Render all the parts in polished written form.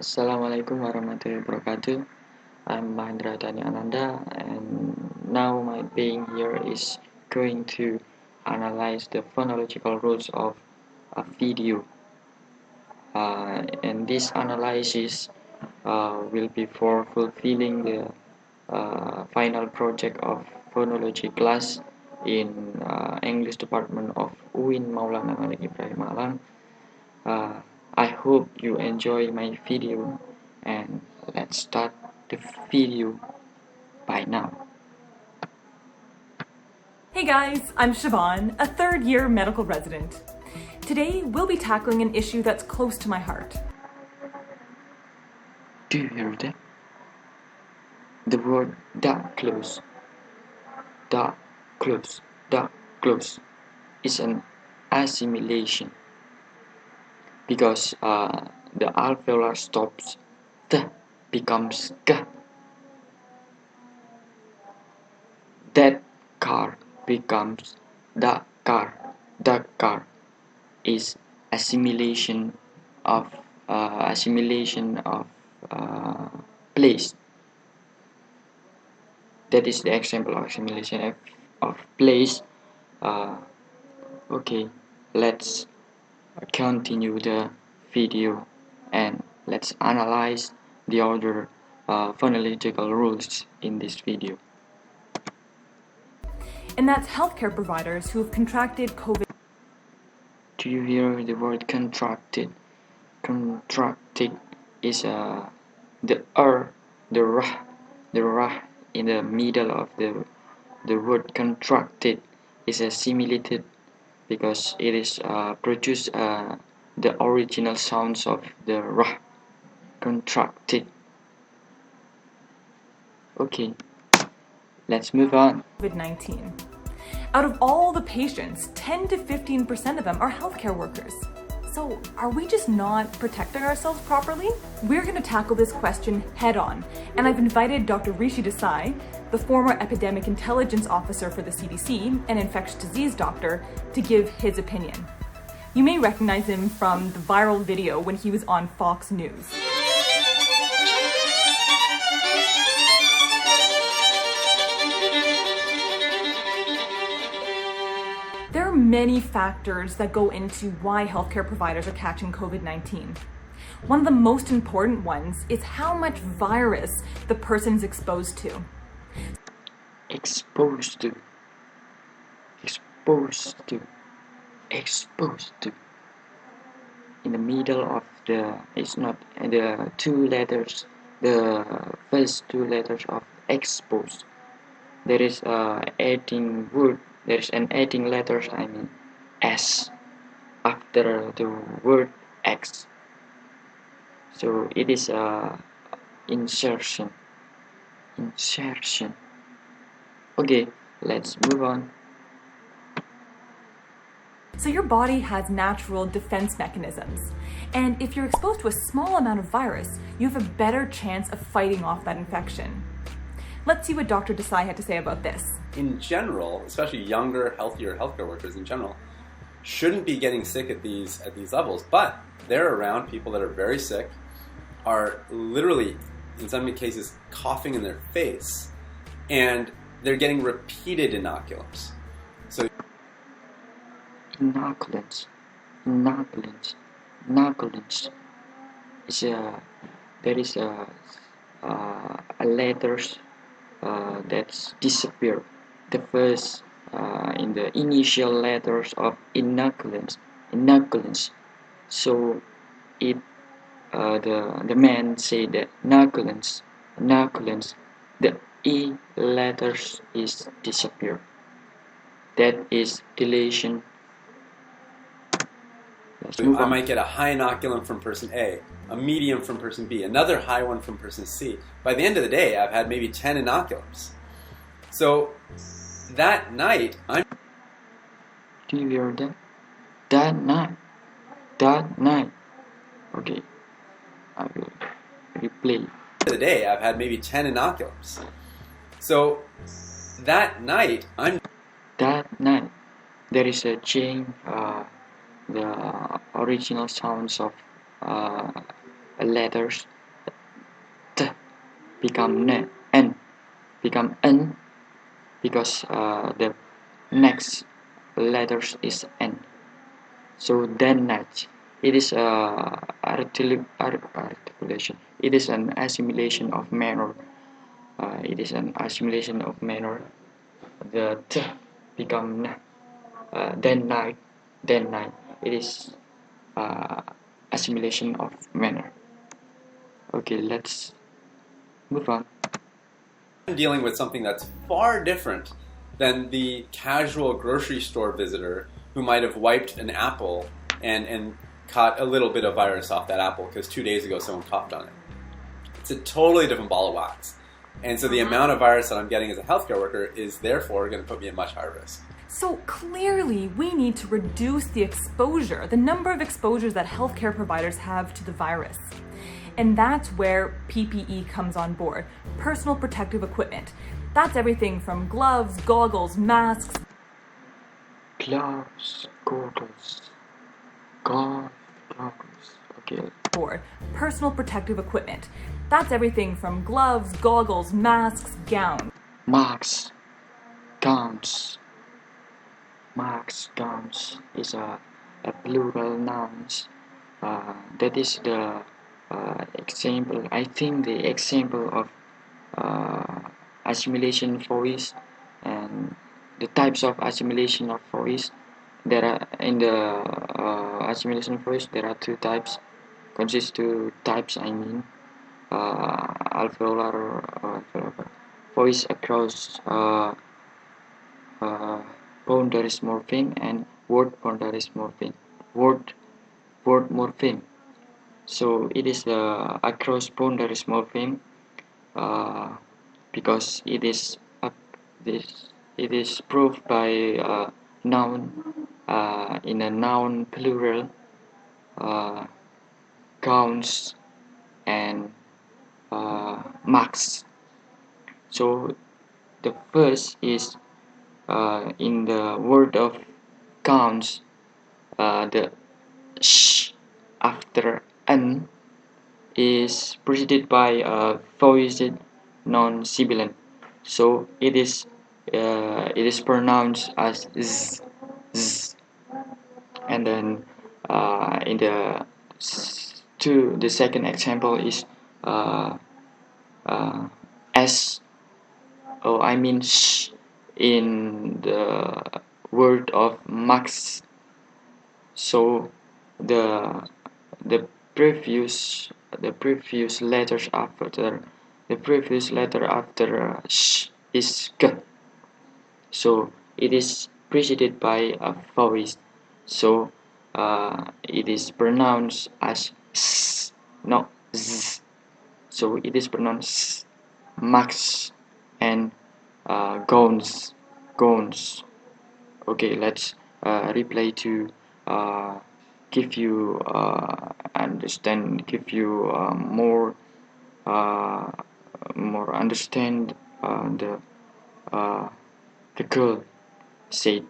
Assalamualaikum warahmatullahi wabarakatuh. I'm Mahendra Dani Ananda, and now my being here is going to analyze the phonological rules of a video. And this analysis will be for fulfilling the final project of phonology class in English department of UIN Maulana Malik Ibrahim Malang. I hope you enjoy my video, and let's start the video by now. Hey guys, I'm Siobhan, a third-year medical resident. Today, we'll be tackling an issue that's close to my heart. Do you hear that? The word "da close", "da close", "da close" is an assimilation because the alveolar stops, "th" becomes "k". That car becomes "da car". The car is assimilation of place. That is the example of assimilation of place. Okay, let's continue the video and let's analyze the other phonological rules in this video. And that's healthcare providers who have contracted COVID. Do you hear the word contracted? Contracted is the rah in the middle of the word contracted is assimilated because it is produce the original sounds of the rah. Contracted. Okay, let's move on. COVID-19. Out of all the patients, 10 to 15% of them are healthcare workers. So, are we just not protecting ourselves properly? We're going to tackle this question head on, and I've invited Dr. Rishi Desai, the former Epidemic Intelligence Officer for the CDC and infectious disease doctor, to give his opinion. You may recognize him from the viral video when he was on Fox News. There are many factors that go into why healthcare providers are catching COVID-19. One of the most important ones is how much virus the person is exposed to. Exposed to. In the middle of it's not the two letters, the first two letters of exposed. There is adding word. There is an adding letters. I mean, s after the word x. So it is insertion. Okay, let's move on. So your body has natural defense mechanisms, and if you're exposed to a small amount of virus, you have a better chance of fighting off that infection. Let's see what Dr. Desai had to say about this. In general, especially younger, healthier healthcare workers in general, shouldn't be getting sick at these levels, but they're around people that are very sick, are literally, in some cases, coughing in their face, and they're getting repeated inoculums. So Inoculants is there is a letters that's disappear. The first in the initial letters of inoculants. So it the man say that inoculants, the e letters is disappear. That is deletion. I might get a high inoculum from person A, a medium from person B, another high one from person C. By the end of the day, I've had maybe 10 inoculums. So that night, Do you hear that? That night. Okay, I will replay. Of the day, I've had maybe 10 inoculums. So that night, there is a change. The original sounds of letters t become n, become n, because the next letters is n. So then next, it is articulation. It is an assimilation of manner. It is an assimilation of manner. The t become n. Then night. It is assimilation of manner. Okay, let's move on. I'm dealing with something that's far different than the casual grocery store visitor who might have wiped an apple and caught a little bit of virus off that apple because 2 days ago someone coughed on it. It's a totally different ball of wax. And so the amount of virus that I'm getting as a healthcare worker is therefore going to put me at much higher risk. So clearly, we need to reduce the exposure, the number of exposures that healthcare providers have to the virus. And that's where PPE comes on board, personal protective equipment. That's everything from gloves, goggles, masks. Gloves, goggles, okay. Board, personal protective equipment. That's everything from gloves, goggles, masks, gowns. Marks, gowns. Marks, gowns is a plural nouns. That is the example. I think the example of assimilation voice and the types of assimilation of voice. There are in the assimilation voice there are two types. Consists two types. I mean, alveolar voice across boundaries morpheme and word boundaries morpheme. Word morpheme. So it is the across boundaries morpheme because it is proved by noun in a noun plural, gowns and marks. So the first is in the word of gowns, the sh after n is preceded by a voiced non-sibilant. So it is pronounced as z, z. And then in the second example is s, I mean sh, in the word of max. So the previous letters after sh is k. So it is preceded by a voice. So it is pronounced as s, not z. So it is pronounced max and gowns. Okay, let's replay to give you more understand the girl said.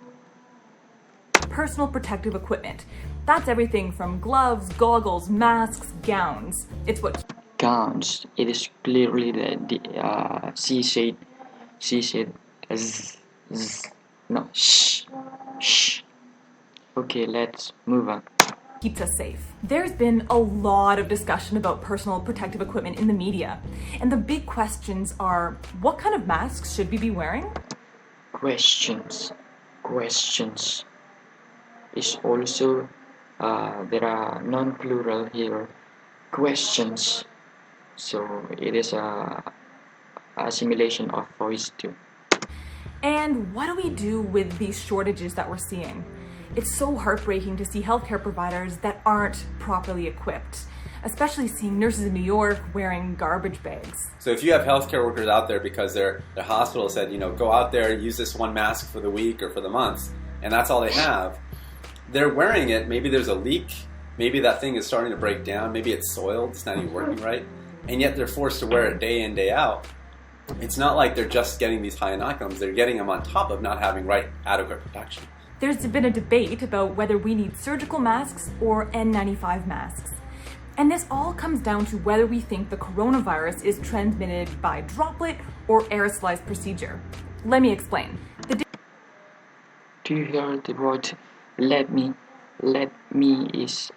Personal protective equipment. That's everything from gloves, goggles, masks, gowns. It's what Gowns. It is clearly the she said z, no sh. Okay, let's move on. keeps us safe. There's been a lot of discussion about personal protective equipment in the media, and the big questions are, what kind of masks should we be wearing? Questions is also there are non-plural here, questions, so it is a assimilation of voice too. And what do we do with these shortages that we're seeing? It's so heartbreaking to see healthcare providers that aren't properly equipped, especially seeing nurses in New York wearing garbage bags. So if you have healthcare workers out there because their hospital said, go out there, use this one mask for the week or for the month, and that's all they have, they're wearing it, maybe there's a leak, maybe that thing is starting to break down, maybe it's soiled, it's not even working right, and yet they're forced to wear it day in, day out. It's not like they're just getting these high inoculums, they're getting them on top of not having adequate protection. There's been a debate about whether we need surgical masks or N95 masks. And this all comes down to whether we think the coronavirus is transmitted by droplet or aerosolized procedure. Let me explain. Do you hear the word let me? Let me is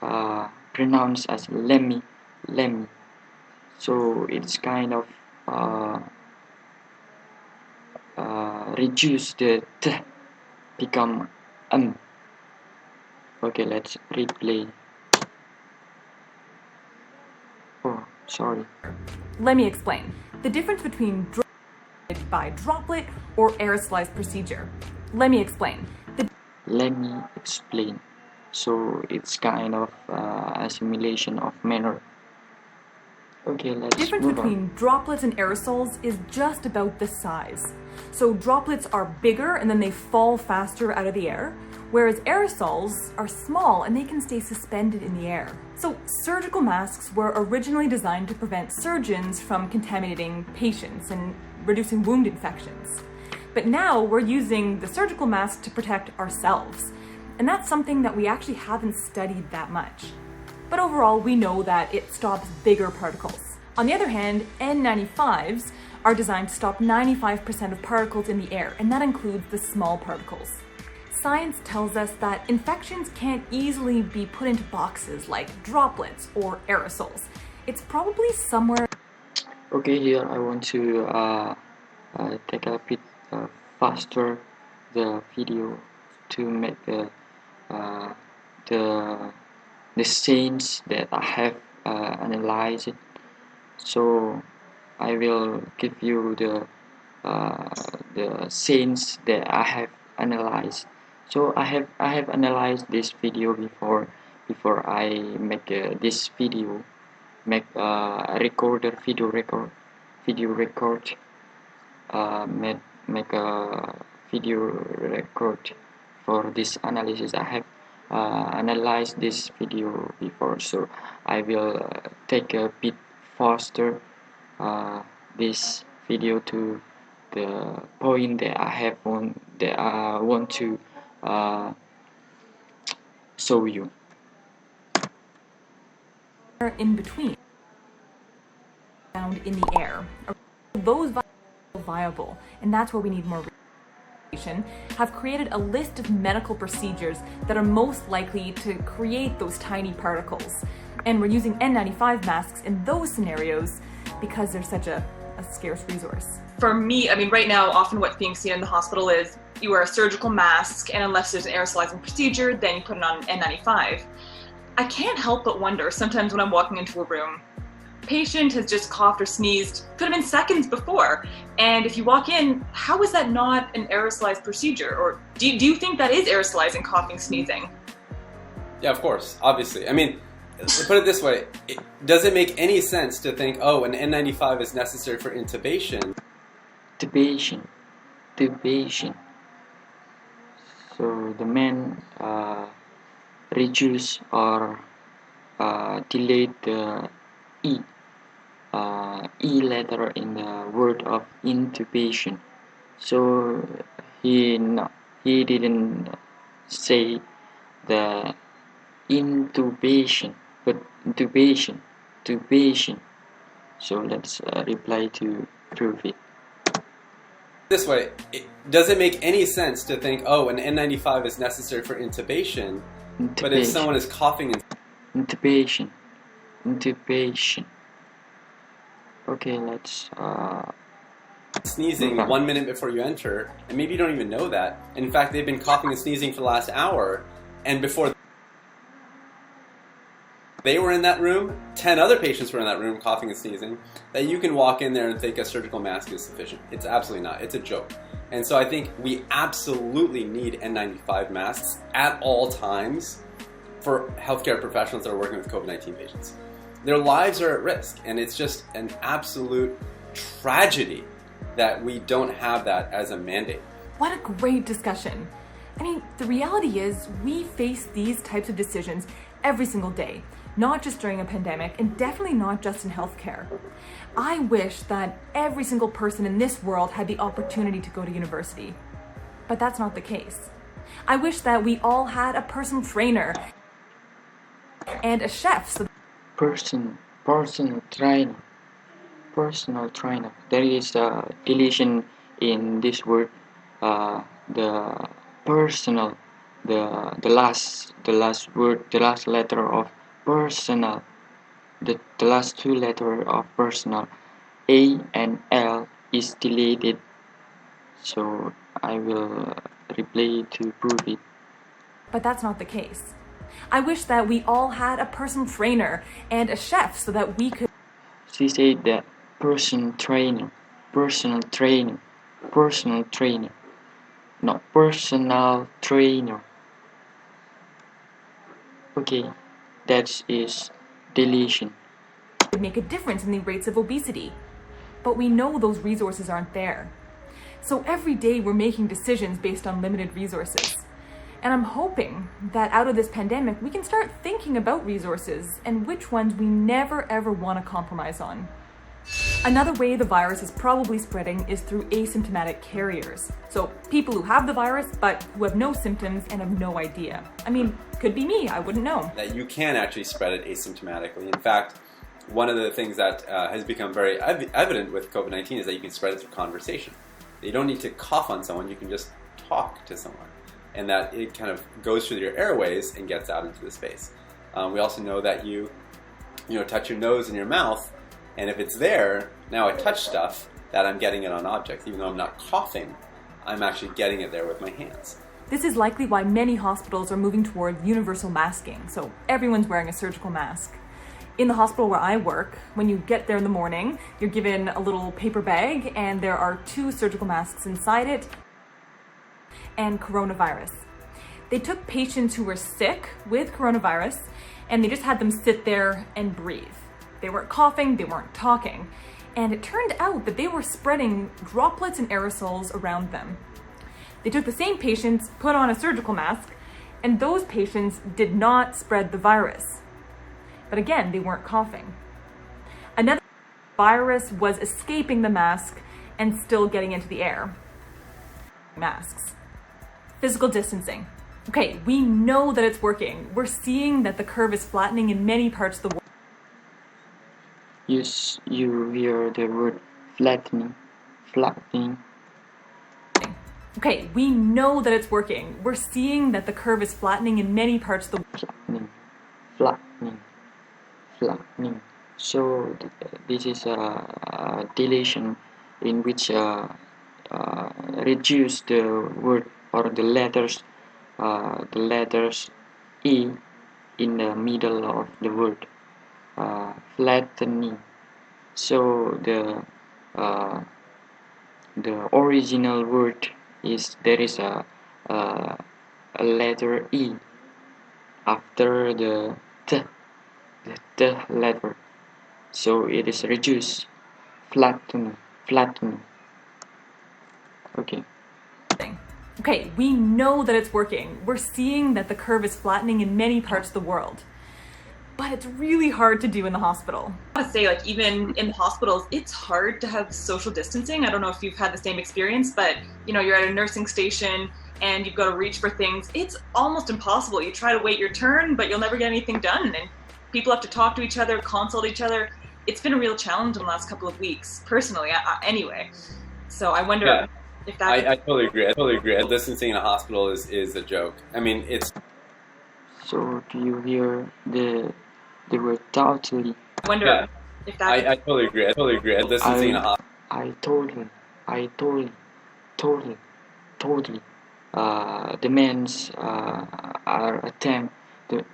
pronounced as lemmy, lemmy. So it's kind of reduce the t, become Okay, let's replay. Oh, sorry. Let me explain. The difference between transmitted by droplet or aerosolized procedure. Let me explain. Let me explain. So it's kind of assimilation of manner. Okay, let's The difference move between on. droplets and aerosols is just about the size. So droplets are bigger and then they fall faster out of the air, whereas aerosols are small and they can stay suspended in the air. So surgical masks were originally designed to prevent surgeons from contaminating patients and reducing wound infections. But now we're using the surgical mask to protect ourselves. And that's something that we actually haven't studied that much. But overall, we know that it stops bigger particles. On the other hand, N95s are designed to stop 95% of particles in the air, and that includes the small particles. Science tells us that infections can't easily be put into boxes like droplets or aerosols. It's probably somewhere. Okay, here I want to take a bit faster the video to make the scenes that I have analyzed. So I will give you the scenes that I have analyzed. So I have analyzed this video before I make this video, make a recorder video record, make a video record for this analysis. I have analyzed this video before, so I will take a bit faster this video to the point that I want to show you. In between, found in the air. Those viable, and that's where we need more research. Have created a list of medical procedures that are most likely to create those tiny particles. And we're using N95 masks in those scenarios because they're such a scarce resource. For me, I mean, right now, often what's being seen in the hospital is you wear a surgical mask, and unless there's an aerosolizing procedure, then you put it on N95. I can't help but wonder sometimes when I'm walking into a room, patient has just coughed or sneezed, could have been seconds before, and if you walk in, how is that not an aerosolized procedure? Or do you think that is aerosolizing, coughing, sneezing? Yeah, of course, obviously. I mean, put it this way, does it make any sense to think, oh, an N95 is necessary for intubation? Intubation. So the man reduce or delete the E letter in the word of intubation. So he didn't say the intubation, but intubation. So let's reply to prove it. This way, does it make any sense to think, oh, an N95 is necessary for intubation, but if someone is coughing and intubation. Okay, let's sneezing 1 minute before you enter, and maybe you don't even know that. In fact, they've been coughing and sneezing for the last hour, and before they were in that room, 10 other patients were in that room coughing and sneezing, that you can walk in there and think a surgical mask is sufficient. It's absolutely not. It's a joke. And so I think we absolutely need N95 masks at all times for healthcare professionals that are working with COVID-19 patients. Their lives are at risk, and it's just an absolute tragedy that we don't have that as a mandate. What a great discussion. I mean, the reality is we face these types of decisions every single day, not just during a pandemic, and definitely not just in healthcare. I wish that every single person in this world had the opportunity to go to university, but that's not the case. I wish that we all had a personal trainer and a chef so personal trainer. Personal trainer. There is a deletion in this word. The personal, the last word, the last letter of personal, the last two letters of personal, A and L is deleted. So I will replay to prove it. But that's not the case. I wish that we all had a personal trainer and a chef so that we could. She said that personal trainer, not personal trainer. Okay, that is deletion. Make a difference in the rates of obesity. But we know those resources aren't there. So every day we're making decisions based on limited resources. And I'm hoping that out of this pandemic, we can start thinking about resources and which ones we never ever want to compromise on. Another way the virus is probably spreading is through asymptomatic carriers. So people who have the virus but who have no symptoms and have no idea. I mean, could be me, I wouldn't know. That you can actually spread it asymptomatically. In fact, one of the things that has become very evident with COVID-19 is that you can spread it through conversation. You don't need to cough on someone, you can just talk to someone. And that it kind of goes through your airways and gets out into the space. We also know that you touch your nose and your mouth, and if it's there, now I touch stuff, that I'm getting it on objects. Even though I'm not coughing, I'm actually getting it there with my hands. This is likely why many hospitals are moving toward universal masking, so everyone's wearing a surgical mask. In the hospital where I work, when you get there in the morning, you're given a little paper bag and there are 2 surgical masks inside it and coronavirus. They took patients who were sick with coronavirus and they just had them sit there and breathe. They weren't coughing, they weren't talking, and it turned out that they were spreading droplets and aerosols around them. They took the same patients, put on a surgical mask, and those patients did not spread the virus. But again, they weren't coughing. Another virus was escaping the mask and still getting into the air. Masks. Physical distancing. Okay, we know that it's working. We're seeing that the curve is flattening in many parts of the world. You hear the word flattening. Okay, we know that it's working. We're seeing that the curve is flattening in many parts of the world. Flattening. So this is a deletion in which reduce the word or the letters E in the middle of the word, flattening. So the original word is there is a letter E after the T letter, so it is reduced, flattening. Okay, we know that it's working. We're seeing that the curve is flattening in many parts of the world. But it's really hard to do in the hospital. I want to say, like, even in the hospitals, it's hard to have social distancing. I don't know if you've had the same experience, but, you're at a nursing station and you've got to reach for things. It's almost impossible. You try to wait your turn, but you'll never get anything done. And people have to talk to each other, consult each other. It's been a real challenge in the last couple of weeks, personally, anyway. So I wonder if that... I totally agree. Distancing in a hospital is a joke. I mean, it's... So do you hear the word totally? I wonder if that... I totally agree. Distancing in a hospital... Totally.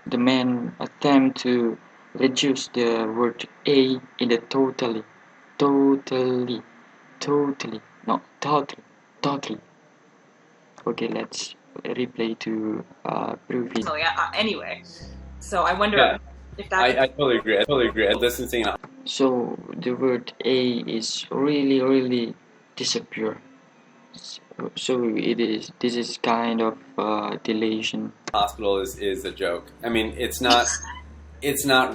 The men attempt to reduce the word A in the totally, not totally. Okay, let's replay to prove it. Anyway, so I wonder if that... I totally agree. Distancing in a... So the word A is really disappear. So this is kind of deletion. Hospital is a joke. I mean, it's not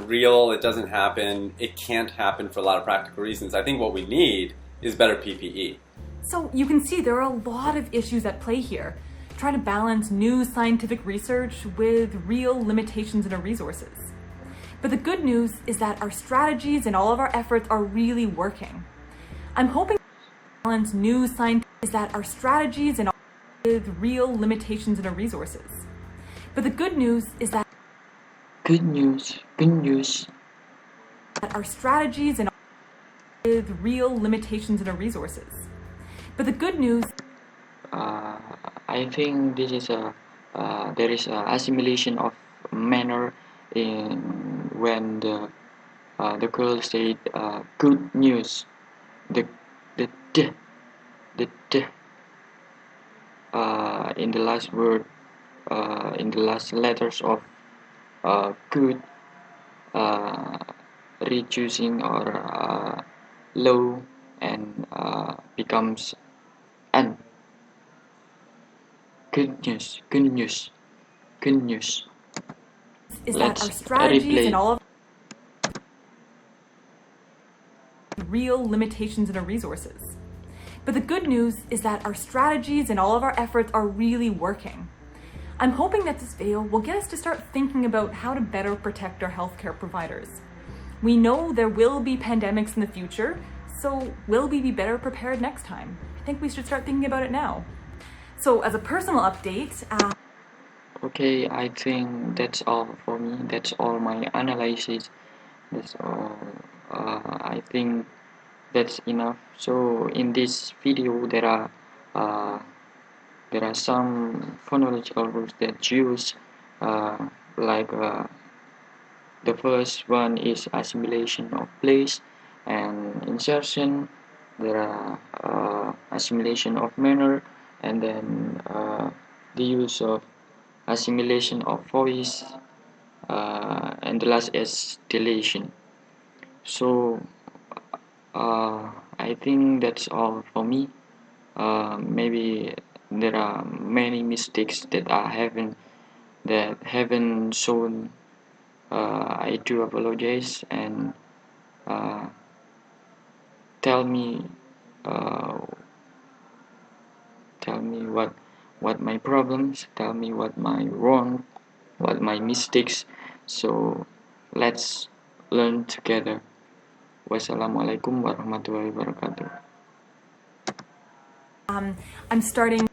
real. It doesn't happen. It can't happen for a lot of practical reasons. I think what we need is better PPE. So you can see there are a lot of issues at play here, trying to balance new scientific research with real limitations in our resources. But the good news is that our strategies and all of our efforts are really working. I'm hoping balance new science is that our strategies and all with real limitations in our resources. But the good news is that Good news. our strategies and with real limitations in our resources. But the good news I think this is there is a assimilation of manner in when the girl said good news. The the d the d in the last word in the last letters of good uh, reducing or low and becomes an. Good news. is that Let's our strategies replay. and all of real limitations in our resources. But the good news is that our strategies and all of our efforts are really working. I'm hoping that this video will get us to start thinking about how to better protect our healthcare providers. We know there will be pandemics in the future, so will we be better prepared next time? I think we should start thinking about it now. So as a personal update, Okay, I think that's all for me. That's all my analysis. That's all. I think that's enough. So in this video, uh, there are some phonological rules that use like the first one is assimilation of place and insertion. There are assimilation of manner, and then the use of assimilation of voice, and the last is deletion. So I think that's all for me. Maybe there are many mistakes that haven't shown. I do apologize, and uh, tell me uh, tell me what my problems, tell me what my wrong, what my mistakes. So let's learn together. Wassalamualaikum warahmatullahi wabarakatuh. I'm starting